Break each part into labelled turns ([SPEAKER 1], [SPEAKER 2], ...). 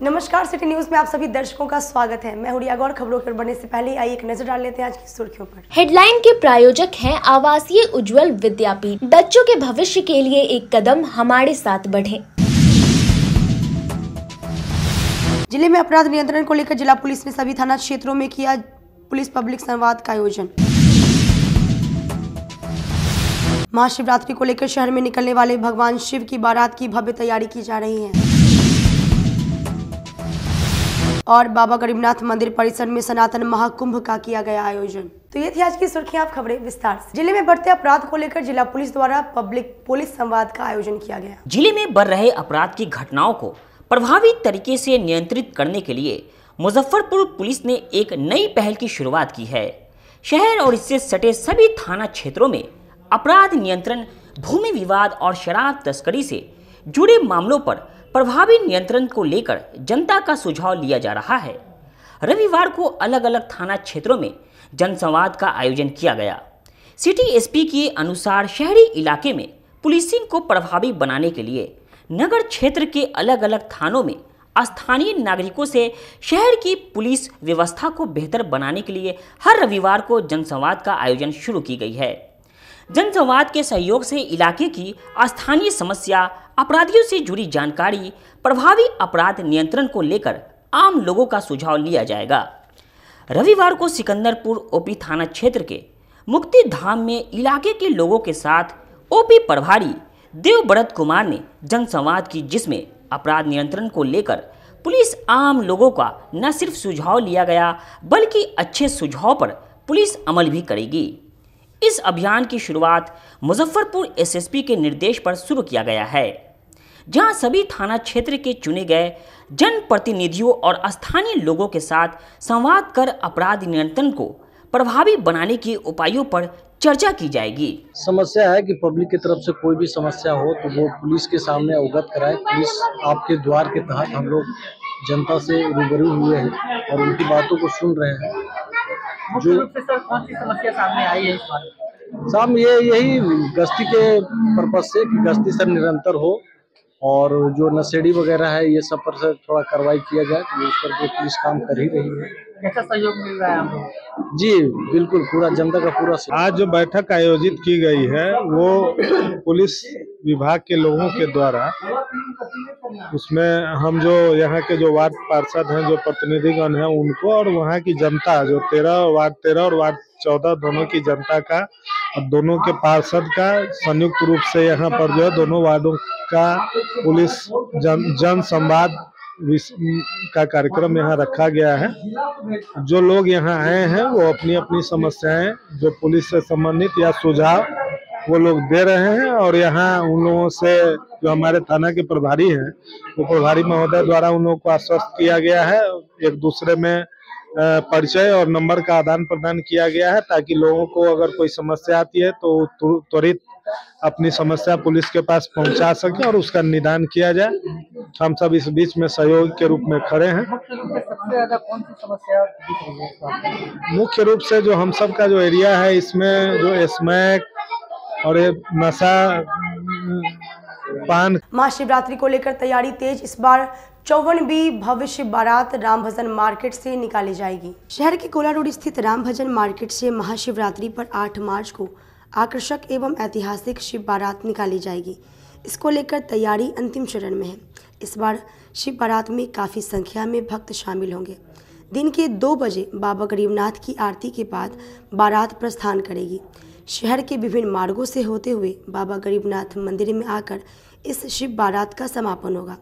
[SPEAKER 1] नमस्कार, city news में आप सभी दर्शकों का स्वागत है। मैं हुरिया गौर। खबरों पर बढ़ने से पहले आइए एक नजर डाल लेते हैं आज की सुर्खियों पर।
[SPEAKER 2] हेडलाइन के प्रायोजक हैं आवासीय उज्जवल विद्यापीठ। बच्चों के भविष्य के लिए एक कदम हमारे साथ बढ़ें।
[SPEAKER 1] जिले में अपराध नियंत्रण को लेकर जिला पुलिस ने सभी थाना क्षेत्रों में किया पुलिस पब्लिक संवाद का आयोजन। महाशिवरात्रि को लेकर शहर में निकलने वाले भगवान शिव की बारात की भव्य तैयारी की जा रही है। और बाबा गरीबनाथ मंदिर परिसर में सनातन महाकुंभ का किया गया आयोजन। तो ये थी आज की सुर्खियां। आप खबरें विस्तार से। जिले में बढ़ते अपराध को लेकर जिला पुलिस द्वारा पब्लिक पुलिस संवाद का आयोजन किया गया।
[SPEAKER 3] जिले में बढ़ रहे अपराध की घटनाओं को प्रभावी तरीके से नियंत्रित करने के लिए मुजफ्फरपुर पुलिस ने एक नई पहल की शुरुआत की है। शहर और इससे सटे सभी थाना क्षेत्रों में अपराध नियंत्रण, भूमि विवाद और शराब तस्करी से जुड़े मामलों पर प्रभावी नियंत्रण को लेकर जनता का सुझाव लिया जा रहा है। रविवार को अलग अलग थाना क्षेत्रों में जनसंवाद का आयोजन किया गया। सिटी एसपी के अनुसार शहरी इलाके में पुलिसिंग को प्रभावी बनाने के लिए नगर क्षेत्र के अलग अलग थानों में स्थानीय नागरिकों से शहर की पुलिस व्यवस्था को बेहतर बनाने के लिए हर रविवार को जनसंवाद का आयोजन शुरू की गई है। जनसंवाद के सहयोग से इलाके की स्थानीय समस्या, अपराधियों से जुड़ी जानकारी, प्रभावी अपराध नियंत्रण को लेकर आम लोगों का सुझाव लिया जाएगा। रविवार को सिकंदरपुर ओपी थाना क्षेत्र के मुक्ति धाम में इलाके के लोगों के साथ ओपी प्रभारी देवव्रत कुमार ने जनसंवाद की, जिसमें अपराध नियंत्रण को लेकर पुलिस आम लोगों का न सिर्फ सुझाव लिया गया बल्कि अच्छे सुझाव पर पुलिस अमल भी करेगी। इस अभियान की शुरुआत मुजफ्फरपुर एसएसपी के निर्देश पर शुरू किया गया है, जहां सभी थाना क्षेत्र के चुने गए जनप्रतिनिधियों और स्थानीय लोगों के साथ संवाद कर अपराध नियंत्रण को प्रभावी बनाने के उपायों पर चर्चा की जाएगी।
[SPEAKER 4] समस्या है कि पब्लिक की तरफ से कोई भी समस्या हो तो वो पुलिस के सामने अवगत कराए। पुलिस आपके द्वार के तहत हम लोग जनता से रूबरू हुए हैं और उनकी बातों को सुन रहे हैं।
[SPEAKER 5] मुख्य रूप से सर कौन सी समस्या सामने आई है इस बार?
[SPEAKER 4] साहब यही गश्ती के पर्पज से कि गश्ती सर निरंतर हो और जो नशेड़ी वगैरह है ये सब पर से थोड़ा कार्रवाई किया जाए, तो उस पर पुलिस काम कर ही रही है।
[SPEAKER 5] कैसा सहयोग मिल रहा है हम लोग?
[SPEAKER 4] जी बिल्कुल, पूरा जनता का पूरा।
[SPEAKER 6] आज जो बैठक आयोजित की गई है वो पुलिस विभाग के लोगों के द्वारा, उसमें हम जो यहाँ के जो वार्ड पार्षद हैं, जो प्रतिनिधिगण हैं, उनको और वहाँ की जनता जो वार्ड 13 और वार्ड 14 दोनों की जनता का और दोनों के पार्षद का संयुक्त रूप से यहाँ पर जो है दोनों वार्डों का पुलिस जन संवाद का कार्यक्रम यहाँ रखा गया है। जो लोग यहाँ आए हैं वो अपनी अपनी समस्याएं जो पुलिस से संबंधित या सुझाव वो लोग दे रहे हैं और यहाँ उन लोगों से जो हमारे थाना के प्रभारी हैं वो प्रभारी महोदय द्वारा उन लोगों को आश्वस्त किया गया है। एक दूसरे में परिचय और नंबर का आदान प्रदान किया गया है ताकि लोगों को अगर कोई समस्या आती है तो त्वरित अपनी समस्या पुलिस के पास पहुंचा सके और उसका निदान किया जाए। हम सब इस बीच में सहयोग के रूप में खड़े हैं।
[SPEAKER 5] सबसे ज्यादा कौन सी समस्या दिख रही है?
[SPEAKER 6] मुख्य रूप से जो हम सब का जो एरिया है इसमें जो स्मैक और ये नशा पान।
[SPEAKER 1] महाशिवरात्रि को लेकर तैयारी तेज। इस बार 54वीं भव्य शिव बारात राम भजन मार्केट से निकाली जाएगी। शहर के कोला रोड स्थित राम भजन मार्केट से महाशिवरात्रि पर 8 मार्च को आकर्षक एवं ऐतिहासिक शिव बारात निकाली जाएगी। इसको लेकर तैयारी अंतिम चरण में है। इस बार शिव बारात में काफ़ी संख्या में भक्त शामिल होंगे। दिन के 2 बजे बाबा गरीबनाथ की आरती के बाद बारात प्रस्थान करेगी। शहर के विभिन्न मार्गों से होते हुए बाबा गरीबनाथ मंदिर में आकर इस शिव बारात का समापन होगा।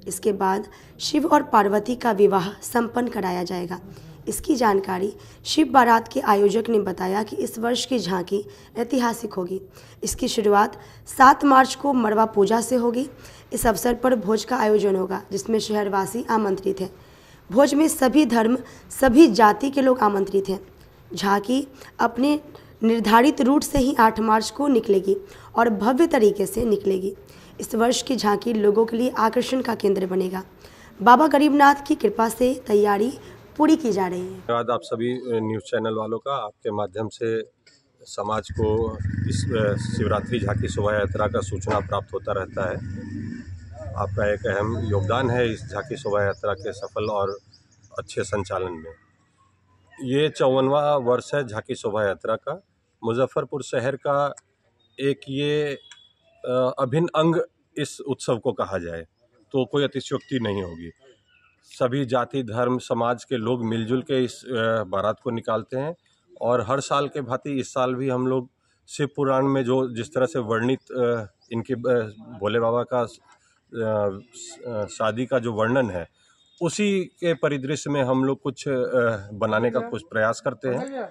[SPEAKER 1] इसके बाद शिव और पार्वती का विवाह संपन्न कराया जाएगा। इसकी जानकारी शिव बारात के आयोजक ने बताया कि इस वर्ष की झांकी ऐतिहासिक होगी। इसकी शुरुआत 7 मार्च को मड़वा पूजा से होगी। इस अवसर पर भोज का आयोजन होगा जिसमें शहरवासी आमंत्रित हैं। भोज में सभी धर्म, सभी जाति के लोग आमंत्रित हैं। झांकी अपने निर्धारित रूट से ही 8 मार्च को निकलेगी और भव्य तरीके से निकलेगी। इस वर्ष की झांकी लोगों के लिए आकर्षण का केंद्र बनेगा। बाबा गरीबनाथ की कृपा से तैयारी पूरी की जा रही है।
[SPEAKER 7] धन्यवाद आप सभी न्यूज़ चैनल वालों का। आपके माध्यम से समाज को इस शिवरात्रि झांकी शोभा यात्रा का सूचना प्राप्त होता रहता है। आपका एक अहम योगदान है इस झांकी शोभा यात्रा के सफल और अच्छे संचालन में। ये 54वां वर्ष है झांकी शोभा यात्रा का। मुजफ्फरपुर शहर का एक ये अभिन्न अंग इस उत्सव को कहा जाए तो कोई अतिशयोक्ति नहीं होगी। सभी जाति धर्म समाज के लोग मिलजुल के इस बारात को निकालते हैं और हर साल के भांति इस साल भी हम लोग शिव पुराण में जो जिस तरह से वर्णित इनके भोले बाबा का शादी का जो वर्णन है उसी के परिदृश्य में हम लोग कुछ बनाने का कुछ प्रयास करते हैं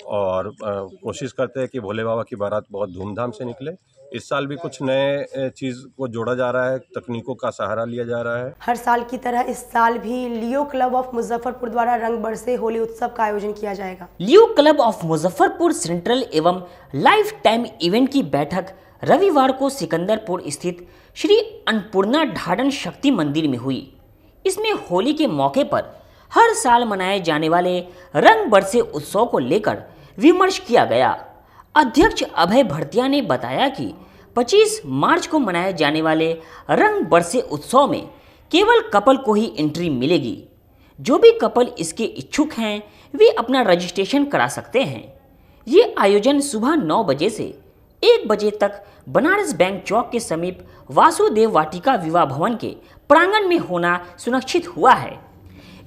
[SPEAKER 7] और कोशिश करते हैं कि भोले बाबा की बारात बहुत धूमधाम से निकले। इस साल भी कुछ नए चीज़ को जोड़ा जा रहा है, तकनीकों का सहारा लिया जा रहा है।
[SPEAKER 1] हर साल की तरह इस साल भी लियो क्लब ऑफ मुजफ्फरपुर द्वारा रंग बरसे होली उत्सव का आयोजन किया जाएगा।
[SPEAKER 3] लियो क्लब ऑफ मुजफ्फरपुर सेंट्रल एवं लाइफ टाइम इवेंट की बैठक रविवार को सिकंदरपुर स्थित श्री अन्नपूर्णा ढाडन शक्ति मंदिर में हुई। इसमें होली के मौके पर हर साल मनाए जाने वाले रंग बरसे उत्सव को लेकर विमर्श किया गया। अध्यक्ष अभय भड़तिया ने बताया कि 25 मार्च को मनाए जाने वाले रंग बरसे उत्सव में केवल कपल को ही एंट्री मिलेगी। जो भी कपल इसके इच्छुक हैं वे अपना रजिस्ट्रेशन करा सकते हैं। ये आयोजन सुबह 9 बजे से 1 बजे तक बनारस बैंक चौक के समीप वासुदेव वाटिका विवाह भवन के प्रांगण में होना सुनिश्चित हुआ है।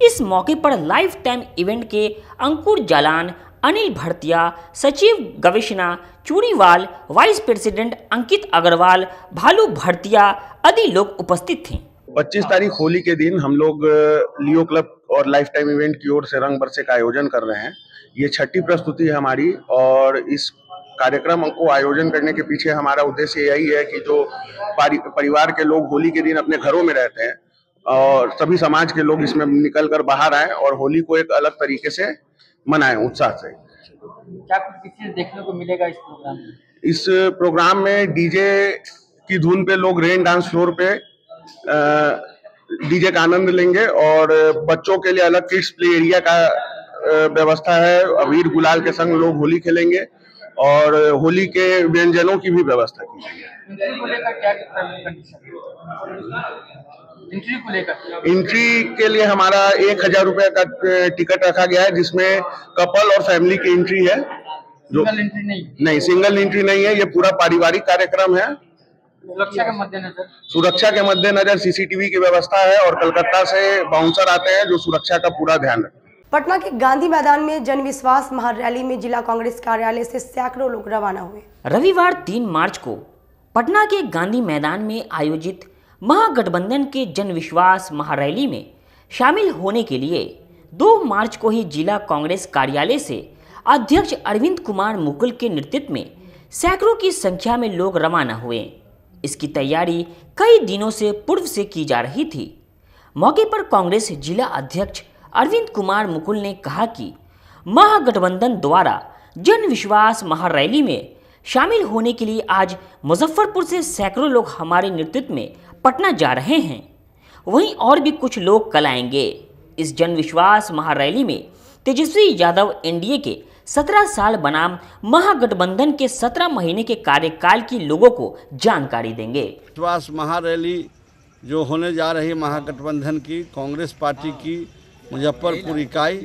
[SPEAKER 3] इस मौके पर लाइफ टाइम इवेंट के अंकुर जालान, अनिल भड़तिया, सचिव गवेषणा चूड़ीवाल, वाइस प्रेसिडेंट अंकित अग्रवाल, भालू भड़तिया आदि लोग उपस्थित थे।
[SPEAKER 8] 25 तारीख होली के दिन हम लोग लियो क्लब और लाइफ टाइम इवेंट की ओर से रंग बरसे का आयोजन कर रहे हैं। ये 6ठी प्रस्तुति है हमारी और इस कार्यक्रम को आयोजन करने के पीछे हमारा उद्देश्य यही है कि जो परिवार के लोग होली के दिन अपने घरों में रहते हैं और सभी समाज के लोग इसमें निकलकर बाहर आए और होली को एक अलग तरीके से मनाएं उत्साह से।
[SPEAKER 5] क्या कुछ चीज देखने को मिलेगा इस प्रोग्राम में? इस
[SPEAKER 8] प्रोग्राम में डीजे की धुन पे लोग रेन डांस फ्लोर पे डीजे का आनंद लेंगे और बच्चों के लिए अलग किड्स प्ले एरिया का व्यवस्था है। अबीर गुलाल के संग लोग होली खेलेंगे और होली के व्यंजनों की भी व्यवस्था की गई है।
[SPEAKER 5] एंट्री को लेकर क्या कंडीशन? एंट्री को लेकर
[SPEAKER 8] एंट्री के लिए हमारा 1000 रुपए का टिकट रखा गया है जिसमें कपल और फैमिली की एंट्री है।
[SPEAKER 5] सिंगल एंट्री नहीं,
[SPEAKER 8] सिंगल एंट्री नहीं है। ये पूरा पारिवारिक कार्यक्रम है। सुरक्षा के मद्देनजर सीसीटीवी की व्यवस्था है और कलकत्ता से बाउंसर आते हैं जो सुरक्षा का पूरा ध्यान रखते हैं।
[SPEAKER 1] पटना के गांधी मैदान में जन विश्वास महारैली में जिला कांग्रेस कार्यालय से सैकड़ों लोग रवाना हुए।
[SPEAKER 3] रविवार 3 मार्च को पटना के गांधी मैदान में आयोजित महागठबंधन के जन विश्वास महारैली में शामिल होने के लिए 2 मार्च को ही जिला कांग्रेस कार्यालय से अध्यक्ष अरविंद कुमार मुकुल के नेतृत्व में सैकड़ों की संख्या में लोग रवाना हुए। इसकी तैयारी कई दिनों से पूर्व से की जा रही थी। मौके पर कांग्रेस जिला अध्यक्ष अरविंद कुमार मुकुल ने कहा कि महागठबंधन द्वारा जन विश्वास महारैली में शामिल होने के लिए आज मुजफ्फरपुर से सैकड़ों लोग हमारे नेतृत्व में पटना जा रहे हैं। वहीं और भी कुछ लोग कल आएंगे। इस जन विश्वास महारैली में तेजस्वी यादव एनडीए के 17 साल बनाम महागठबंधन के 17 महीने के कार्यकाल की लोगों को जानकारी देंगे।
[SPEAKER 9] विश्वास महारैली जो होने जा रही महागठबंधन की कांग्रेस पार्टी की मुजफ्फरपुर इकाई,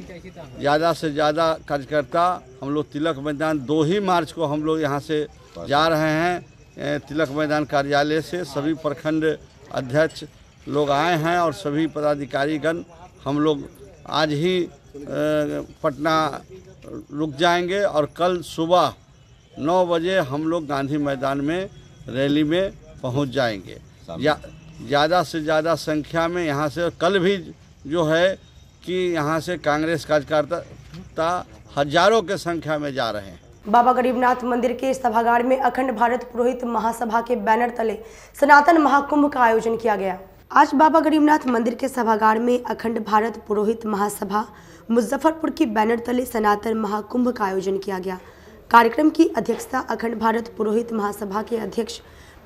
[SPEAKER 9] ज़्यादा से ज़्यादा कार्यकर्ता हम लोग तिलक मैदान 2 ही मार्च को हम लोग यहाँ से जा रहे हैं। तिलक मैदान कार्यालय से सभी प्रखंड अध्यक्ष लोग आए हैं और सभी पदाधिकारीगण हम लोग आज ही पटना रुक जाएंगे और कल सुबह 9 बजे हम लोग गांधी मैदान में रैली में पहुंच जाएंगे। ज़्यादा से ज़्यादा संख्या में यहाँ से कल भी जो है कि यहाँ से कांग्रेस कार्यकर्ता हजारों के संख्या में जा रहे हैं।
[SPEAKER 1] बाबा गरीबनाथ मंदिर के सभागार में अखंड भारत पुरोहित महासभा के बैनर तले सनातन महाकुंभ का आयोजन किया गया। आज बाबा गरीबनाथ मंदिर के सभागार में अखंड भारत पुरोहित महासभा मुजफ्फरपुर की बैनर तले सनातन महाकुंभ का आयोजन किया गया। कार्यक्रम की अध्यक्षता अखंड भारत पुरोहित महासभा के अध्यक्ष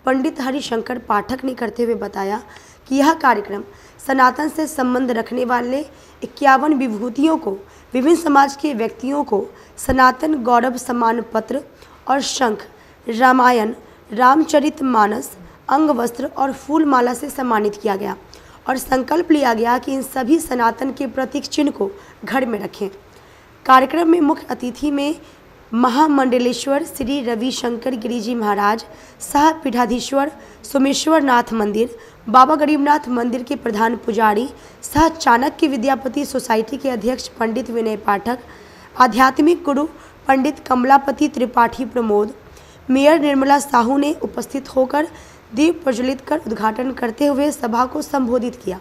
[SPEAKER 1] पंडित हरिशंकर पाठक ने करते हुए बताया कि यह कार्यक्रम सनातन से संबंध रखने वाले 51 विभूतियों को, विभिन्न समाज के व्यक्तियों को सनातन गौरव सम्मान पत्र और शंख, रामायण, रामचरितमानस अंग वस्त्र और फूल माला से सम्मानित किया गया और संकल्प लिया गया कि इन सभी सनातन के प्रतीक चिन्ह को घर में रखें। कार्यक्रम में मुख्य अतिथि में महामंडलेश्वर श्री रविशंकर गिरिजी महाराज, सह पीठाधीश्वर सोमेश्वर नाथ मंदिर, बाबा गरीबनाथ मंदिर के प्रधान पुजारी, सह चाणक्य विद्यापति सोसाइटी के अध्यक्ष पंडित विनय पाठक, आध्यात्मिक गुरु पंडित कमलापति त्रिपाठी प्रमोद, मेयर निर्मला साहू ने उपस्थित होकर दीप प्रज्वलित कर उद्घाटन करते हुए सभा को संबोधित किया।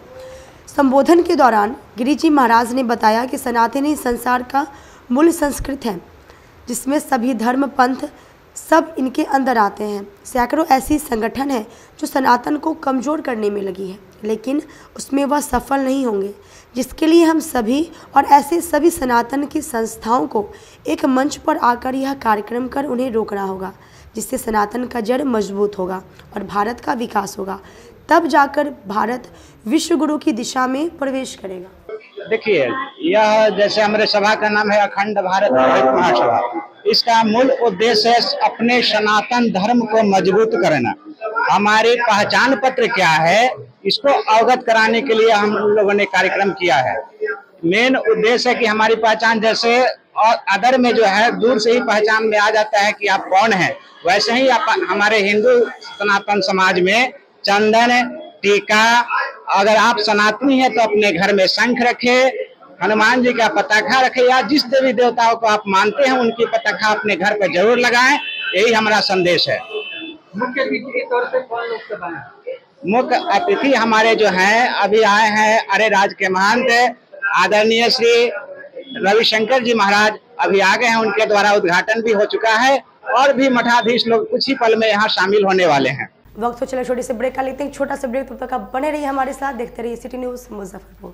[SPEAKER 1] संबोधन के दौरान गिरिजी महाराज ने बताया कि सनातनी संसार का मूल संस्कृत है, जिसमें सभी धर्म पंथ सब इनके अंदर आते हैं। सैकड़ों ऐसी संगठन है जो सनातन को कमज़ोर करने में लगी है, लेकिन उसमें वह सफल नहीं होंगे, जिसके लिए हम सभी और ऐसे सभी सनातन की संस्थाओं को एक मंच पर आकर यह कार्यक्रम कर उन्हें रोकना होगा, जिससे सनातन का जड़ मजबूत होगा और भारत का विकास होगा। तब जाकर भारत विश्व गुरु की दिशा में प्रवेश करेगा।
[SPEAKER 10] देखिए, यह जैसे हमारे सभा का नाम है अखंड भारत महासभा, इसका मूल उद्देश्य है अपने सनातन धर्म को मजबूत करना। हमारी पहचान पत्र क्या है, इसको अवगत कराने के लिए हम लोगों ने कार्यक्रम किया है। मेन उद्देश्य है कि हमारी पहचान, जैसे और अदर में जो है दूर से ही पहचान में आ जाता है कि आप कौन है, वैसे ही आप हमारे हिंदू सनातन समाज में चंदन टीका, अगर आप सनातनी हैं तो अपने घर में शंख रखे, हनुमान जी का पताखा रखे, या जिस देवी देवताओं को आप मानते हैं उनकी पताखा अपने घर पर जरूर लगाएं। यही हमारा संदेश है।
[SPEAKER 5] मुख्य अतिथि के तौर पे कौन लोग सब आए?
[SPEAKER 10] मुख्य अतिथि हमारे जो हैं अभी आए हैं अरे राज के महंत आदरणीय श्री रविशंकर जी महाराज अभी आ गए हैं, उनके द्वारा उद्घाटन भी हो चुका है और भी मठाधीश लोग कुछ ही पल में यहाँ शामिल होने वाले हैं।
[SPEAKER 1] वक्त तो चला छोटी से ब्रेक का लेते हैं, छोटा सा ब्रेक। तब तक आप बने रहिए हमारे साथ, देखते रहिए सिटी न्यूज मुजफ्फरपुर।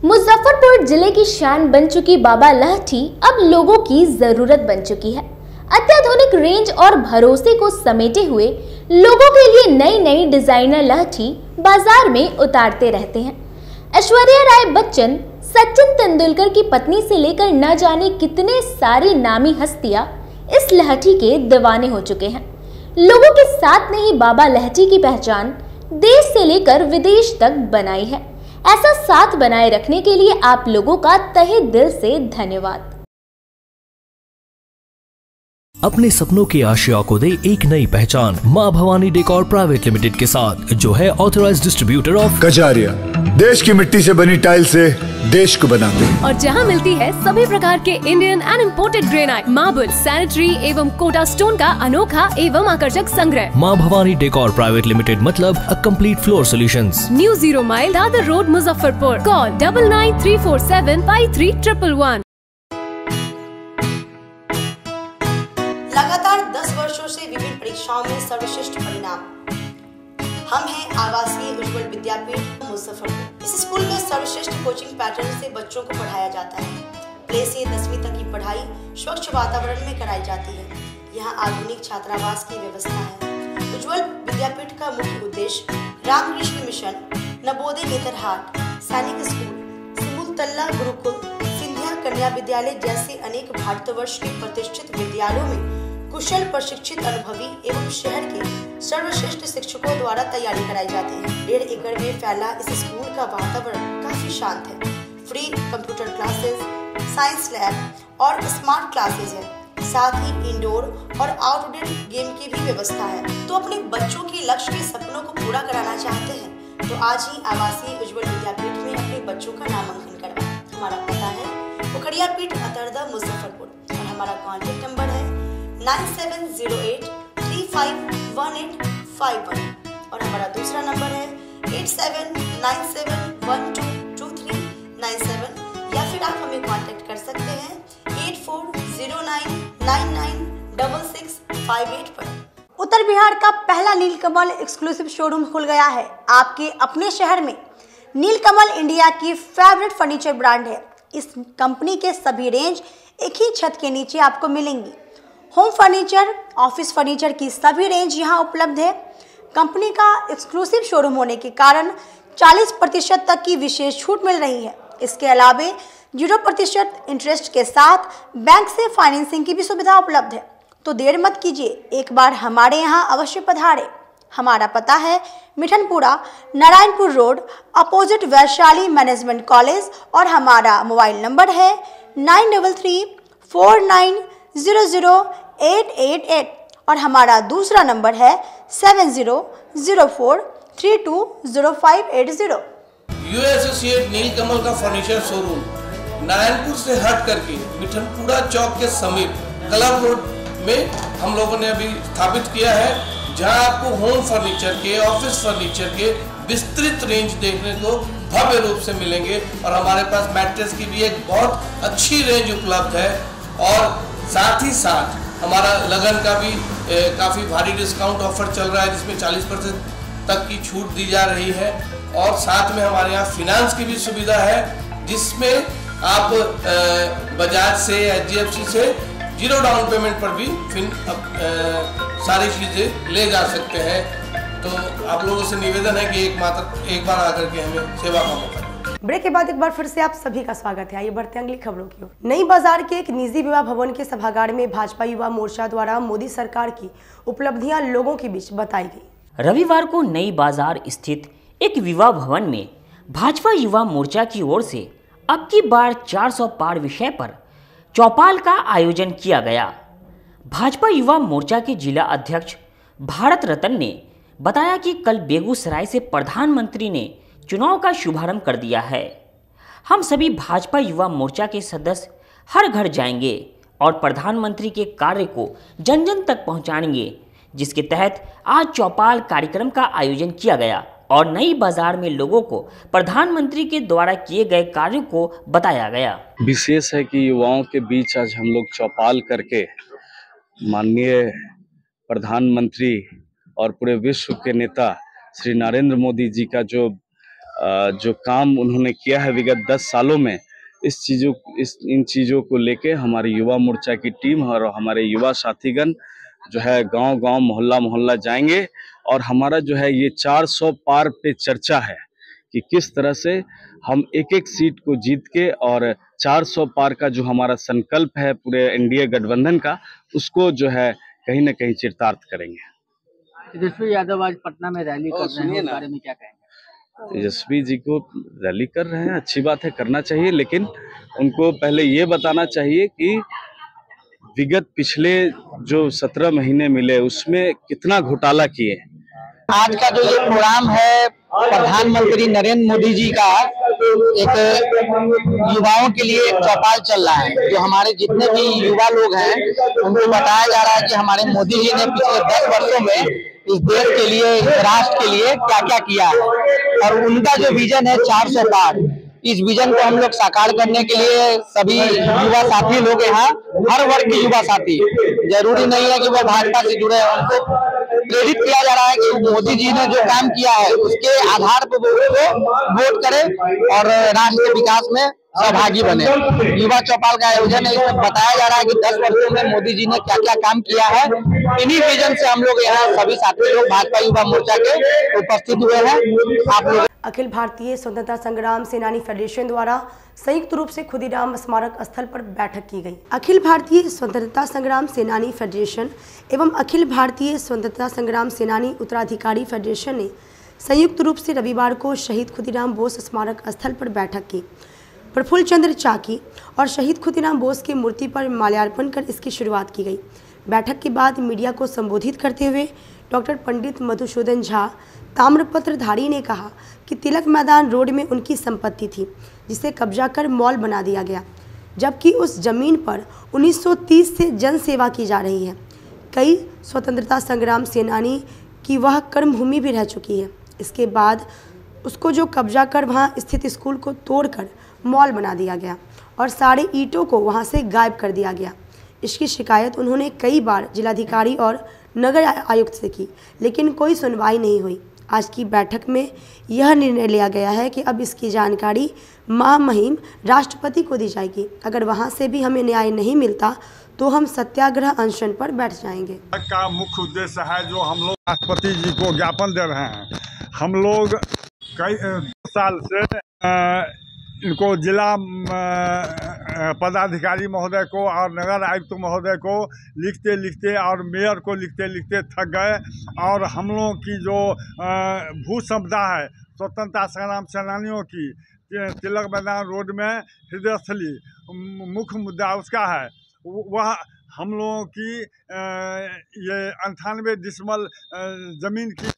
[SPEAKER 2] मुजफ्फरपुर जिले की शान बन चुकी बाबा लहठी अब लोगों की जरूरत बन चुकी है। अत्याधुनिक रेंज और भरोसे को समेटे हुए लोगों के लिए नई नई डिजाइनर लहठी बाजार में उतारते रहते हैं। ऐश्वर्या राय बच्चन, सचिन तेंदुलकर की पत्नी से लेकर न जाने कितने सारी नामी हस्तियां इस लहठी के दीवाने हो चुके हैं। लोगों के साथ ने ही बाबा लहठी की पहचान देश से लेकर विदेश तक बनाई है। ऐसा साथ बनाए रखने के लिए आप लोगों का तहे दिल से धन्यवाद।
[SPEAKER 11] अपने सपनों की आशिया को दे एक नई पहचान मां भवानी डेकोर प्राइवेट लिमिटेड के साथ, जो है ऑथराइज्ड डिस्ट्रीब्यूटर ऑफ
[SPEAKER 12] कजारिया। देश की मिट्टी से बनी टाइल से देश को बनाते हैं,
[SPEAKER 13] और जहां मिलती है सभी प्रकार के Indian and imported granite, marble, sanitary एवं कोटा स्टोन का अनोखा एवं आकर्षक संग्रह।
[SPEAKER 11] मां भवानी डेकोर प्राइवेट लिमिटेड मतलब a complete floor solutions.
[SPEAKER 13] New 0 mile Dadar road Muzaffarpur. Call 9934753111।
[SPEAKER 1] लगातार 10 वर्षों से विभिन्न परीक्षाओं में सर्वश्रेष्ठ परिणाम। हम हैं आवासीय उज्ज्वल विद्यापीठ मुजफ्फरपुर। इस स्कूल में सर्वश्रेष्ठ कोचिंग पैटर्न से बच्चों को पढ़ाया जाता है। प्ले से 10वीं तक की पढ़ाई स्वच्छ वातावरण में कराई जाती है। यहाँ आधुनिक छात्रावास की व्यवस्था है। उज्ज्वल विद्यापीठ का मुख्य उद्देश्य रामकृष्ण मिशन, नवोदय नेतरहाट, सैनिक स्कूल, सिमुलतल्ला गुरुकुल, सिंधिया कन्या विद्यालय जैसे अनेक भारतवर्ष के प्रतिष्ठित विद्यालयों में कुशल प्रशिक्षित अनुभवी एवं शहर के सर्वश्रेष्ठ शिक्षकों द्वारा तैयारी कराई जाती है। 1.5 एकड़ में फैला इस स्कूल का वातावरण काफी शांत है। Free computer classes, science lab और स्मार्ट क्लासेस है। साथ ही इंडोर और आउटडोर गेम की भी व्यवस्था है। तो अपने बच्चों के लक्ष्य के सपनों को पूरा कराना चाहते हैं तो आज ही आवासीय उज्ज्वल विद्यापीठ में अपने बच्चों का नामांकन करवाएं। हमारा पता है पोखरिया पीठ अतरदा मुजफ्फरपुर और हमारा कॉन्टैक्ट नंबर है 9708351851 और हमारा दूसरा नंबर है 8797122397 या फिर आप हमें कांटेक्ट कर सकते हैं 8409996658 पर। उत्तर बिहार का पहला नीलकमल एक्सक्लूसिव शोरूम खुल गया है आपके अपने शहर में। नीलकमल इंडिया की फेवरेट फर्नीचर ब्रांड है। इस कंपनी के सभी रेंज एक ही छत के नीचे आपको मिलेंगी। होम फर्नीचर, ऑफिस फर्नीचर की सभी रेंज यहां उपलब्ध है। कंपनी का एक्सक्लूसिव शोरूम होने के कारण 40% तक की विशेष छूट मिल रही है। इसके अलावे 0% इंटरेस्ट के साथ बैंक से फाइनेंसिंग की भी सुविधा उपलब्ध है। तो देर मत कीजिए, एक बार हमारे यहाँ अवश्य पधारें। हमारा पता है Mithanpura, Narayanpur road, opposite Vaishali management college, और हमारा मोबाइल नंबर है 9334900888 और हमारा दूसरा नंबर है 7004320580।
[SPEAKER 14] यूए एसोसिएट नीलकमल का फर्नीचर शोरूम नारायणपुर से हट करके मिठनपुरा चौक के समीप क्लब रोड में हम लोगों ने अभी स्थापित किया है, जहां आपको होम फर्नीचर के, ऑफिस फर्नीचर के विस्तृत रेंज देखने को भव्य रूप से मिलेंगे। और हमारे पास मैट्रेस की भी एक बहुत अच्छी रेंज उपलब्ध है, और साथ ही साथ हमारा लगन का भी काफ़ी भारी डिस्काउंट ऑफर चल रहा है, जिसमें 40% तक की छूट दी जा रही है। और साथ में हमारे यहाँ फिनांस की भी सुविधा है, जिसमें आप बजाज से, HDFC से 0 डाउन पेमेंट पर भी सारी चीज़ें ले जा सकते हैं। तो आप लोगों से निवेदन है कि एक बार आकर के हमें सेवा का मौका दें।
[SPEAKER 1] ब्रेक के बाद एक बार फिर से आप सभी का स्वागत है। आइए बढ़ते हैं अगली खबरों की ओर। नई बाजार के एक निजी विवाह भवन के सभागार में भाजपा युवा मोर्चा द्वारा मोदी सरकार की उपलब्धियां लोगों के बीच बताई गई।
[SPEAKER 3] रविवार को नई बाजार स्थित एक विवाह भवन में भाजपा युवा मोर्चा की ओर से अब की बार 400 पार विषय पर चौपाल का आयोजन किया गया। भाजपा युवा मोर्चा के जिला अध्यक्ष भारत रतन ने बताया कि कल बेगूसराय से प्रधानमंत्री ने चुनाव का शुभारंभ कर दिया है। हम सभी भाजपा युवा मोर्चा के सदस्य हर घर जाएंगे और प्रधानमंत्री के कार्य को जन जन तक पहुंचाएंगे, जिसके तहत आज चौपाल कार्यक्रम का आयोजन किया गया और नई बाजार में लोगों को प्रधानमंत्री के द्वारा किए गए कार्यों को बताया गया।
[SPEAKER 15] विशेष है कि युवाओं के बीच आज हम लोग चौपाल करके माननीय प्रधानमंत्री और पूरे विश्व के नेता श्री नरेंद्र मोदी जी का जो काम उन्होंने किया है विगत 10 सालों में, इन चीज़ों को लेके हमारी युवा मोर्चा की टीम और हमारे युवा साथीगण जो है गांव-गांव, मोहल्ला-मोहल्ला जाएंगे। और हमारा जो है ये 400 पार पे चर्चा है कि किस तरह से हम एक-एक सीट को जीत के और 400 पार का जो हमारा संकल्प है पूरे एनडीए गठबंधन का, उसको जो है कहीं न कहीं चरितार्थ करेंगे।
[SPEAKER 5] तेजस्वी यादव आज पटना में रैली कर रहे हैं, बारे में क्या कहेंगे?
[SPEAKER 15] तेजस्वी जी को रैली कर रहे हैं, अच्छी बात है, करना चाहिए, लेकिन उनको पहले ये बताना चाहिए कि विगत पिछले जो 17 महीने मिले उसमें कितना घोटाला किए।
[SPEAKER 10] आज का जो ये प्रोग्राम है प्रधानमंत्री नरेंद्र मोदी जी का, एक युवाओं के लिए एक चौपाल चल रहा है। जो हमारे जितने भी युवा लोग हैं उनको बताया जा रहा है कि हमारे मोदी जी ने पिछले 10 वर्षों में इस देश के लिए, इस राष्ट्र के लिए क्या क्या किया है, और उनका जो विजन है 400 पार, इस विजन को हम लोग साकार करने के लिए सभी युवा साथी लोग यहाँ, हर वर्ग के युवा साथी, जरूरी नहीं है कि वो भाजपा से जुड़े हैं, उनको प्रेरित किया जा रहा है कि मोदी जी ने जो काम किया है उसके आधार पर वो वोट करें और राष्ट्र के विकास में सहभागी बने। युवा चौपाल का आयोजन है, इसमें बताया जा रहा है कि 10 वर्षों में मोदी जी ने क्या क्या काम किया है। इन्हीं विजन से हम लोग यहाँ सभी साथी लोग भाजपा युवा मोर्चा के उपस्थित हुए हैं। आप लोग
[SPEAKER 1] अखिल भारतीय स्वतंत्रता संग्राम सेनानी फेडरेशन द्वारा संयुक्त रूप से खुदीराम स्मारक स्थल पर बैठक की गई। अखिल भारतीय स्वतंत्रता संग्राम सेनानी फेडरेशन एवं अखिल भारतीय स्वतंत्रता संग्राम सेनानी उत्तराधिकारी फेडरेशन ने संयुक्त रूप से रविवार को शहीद खुदीराम बोस स्मारक स्थल पर बैठक की। प्रफुल्ल चंद्र चाकी और शहीद खुदीराम बोस की मूर्ति पर माल्यार्पण कर इसकी शुरुआत की गई। बैठक के बाद मीडिया को संबोधित करते हुए डॉक्टर पंडित मधुसूदन झा ताम्रपत्रधारी ने कहा कि तिलक मैदान रोड में उनकी संपत्ति थी, जिसे कब्जा कर मॉल बना दिया गया, जबकि उस जमीन पर 1930 से जन सेवा की जा रही है। कई स्वतंत्रता संग्राम सेनानी की वह कर्मभूमि भी रह चुकी है। इसके बाद उसको जो कब्जा कर वहां स्थित स्कूल को तोड़कर मॉल बना दिया गया और सारे ईंटों को वहां से गायब कर दिया गया। इसकी शिकायत उन्होंने कई बार जिलाधिकारी और नगर आयुक्त से की, लेकिन कोई सुनवाई नहीं हुई। आज की बैठक में यह निर्णय लिया गया है कि अब इसकी जानकारी महामहिम राष्ट्रपति को दी जाएगी। अगर वहां से भी हमें न्याय नहीं मिलता तो हम सत्याग्रह अनशन पर बैठ जाएंगे।
[SPEAKER 16] का मुख्य उद्देश्य है जो हम लोग राष्ट्रपति जी को ज्ञापन दे रहे हैं। हम लोग कई साल से इनको जिला पदाधिकारी महोदय को और नगर आयुक्त महोदय को लिखते लिखते और मेयर को लिखते लिखते थक गए। और हम लोगों की जो भू संपदा है स्वतंत्रता संग्राम सेनानियों की, तिलक मैदान रोड में हृदय स्थली मुख्य मुद्दा उसका है। वह हम लोगों की ये 98 डिसमल जमीन की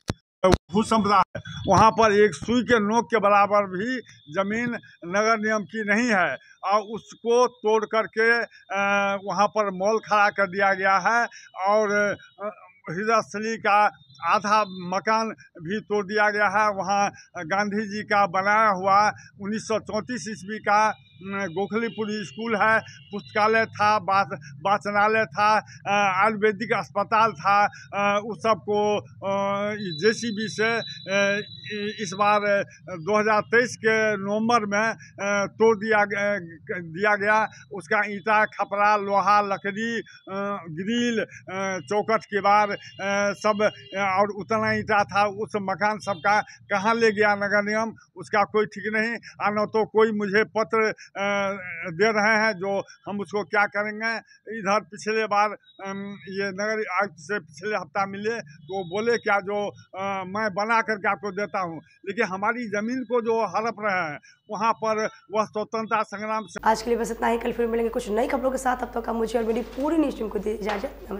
[SPEAKER 16] भू संपदा है। वहाँ पर एक सुई के नोक के बराबर भी जमीन नगर निगम की नहीं है और उसको तोड़ करके वहाँ पर मॉल खड़ा कर दिया गया है। और हृदय स्थली का आधा मकान भी तोड़ दिया गया है। वहाँ गांधी जी का बनाया हुआ 1934 ईस्वी का गोखलीपुरी स्कूल है, पुस्तकालय था, वाचनालय था, आयुर्वेदिक अस्पताल था। उस सब को JCB से इस बार 2023 के नवंबर में तोड़ दिया गया। उसका ईंटा, खपरा, लोहा, लकड़ी, ग्रिल, चौखट, किवाड़ सब और उतना ईंटा था। उस मकान सबका कहाँ ले गया नगर निगम, उसका कोई ठीक नहीं। न तो कोई मुझे पत्र दे रहे हैं जो हम उसको क्या करेंगे। इधर पिछले बार ये नगर आयुक्त से पिछले हफ्ता मिले तो बोले क्या जो मैं बना करके आपको देता हूँ, लेकिन हमारी ज़मीन को जो हड़प रहे हैं वहाँ पर वह स्वतंत्रता संग्राम से।
[SPEAKER 1] आज के लिए बस इतना ही। कल फिर मिलेंगे कुछ नई खबरों के साथ। अब तक का मुझे और मेरी पूरी न्यूज़ टीम को दी इजाज़त। नमस्कार।